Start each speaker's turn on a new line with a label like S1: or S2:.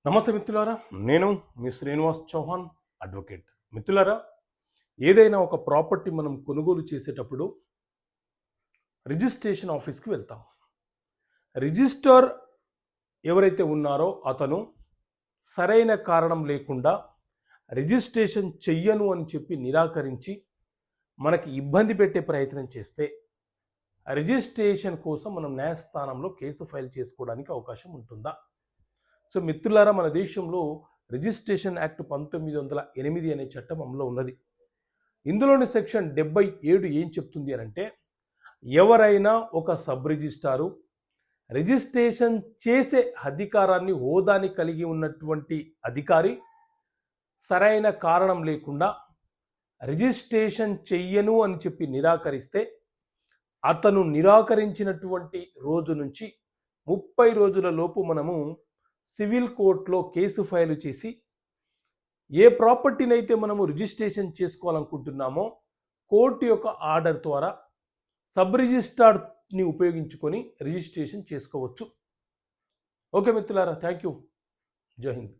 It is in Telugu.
S1: నమస్తే మిత్రులారా, నేను మీ శ్రీనివాస్ చౌహాన్ అడ్వకేట్. మిత్రులారా, ఏదైనా ఒక ప్రాపర్టీ మనం కొనుగోలు చేసేటప్పుడు రిజిస్ట్రేషన్ ఆఫీస్కి వెళ్తాం. రిజిస్టర్ ఎవరైతే ఉన్నారో అతను సరైన కారణం లేకుండా రిజిస్ట్రేషన్ చెయ్యను అని చెప్పి నిరాకరించి మనకి ఇబ్బంది పెట్టే ప్రయత్నం చేస్తే రిజిస్ట్రేషన్ కోసం మనం న్యాయస్థానంలో కేసు ఫైల్ చేసుకోవడానికి అవకాశం ఉంటుందా? సో మిత్రులారా, మన దేశంలో రిజిస్ట్రేషన్ యాక్ట్ 1908 అనే చట్టం అమల్లో ఉన్నది. ఇందులోని సెక్షన్ 77 ఏం చెప్తుంది అని అంటే, ఎవరైనా ఒక సబ్ రిజిస్ట్రారు రిజిస్ట్రేషన్ చేసే అధికారాన్ని హోదాని కలిగి ఉన్నటువంటి అధికారి సరైన కారణం లేకుండా రిజిస్ట్రేషన్ చెయ్యను అని చెప్పి నిరాకరిస్తే అతను నిరాకరించినటువంటి రోజు నుంచి 30 రోజుల లోపు మనము సివిల్ కోర్టులో కేసు ఫైల్ చేసి ఏ ప్రాపర్టీని అయితే మనము రిజిస్ట్రేషన్ చేసుకోవాలనుకుంటున్నామో కోర్టు యొక్క ఆర్డర్ ద్వారా సబ్ రిజిస్ట్రార్ని ఉపయోగించుకొని రిజిస్ట్రేషన్ చేసుకోవచ్చు. ఓకే మిత్రులారా, థ్యాంక్ యూ. జై హింద్.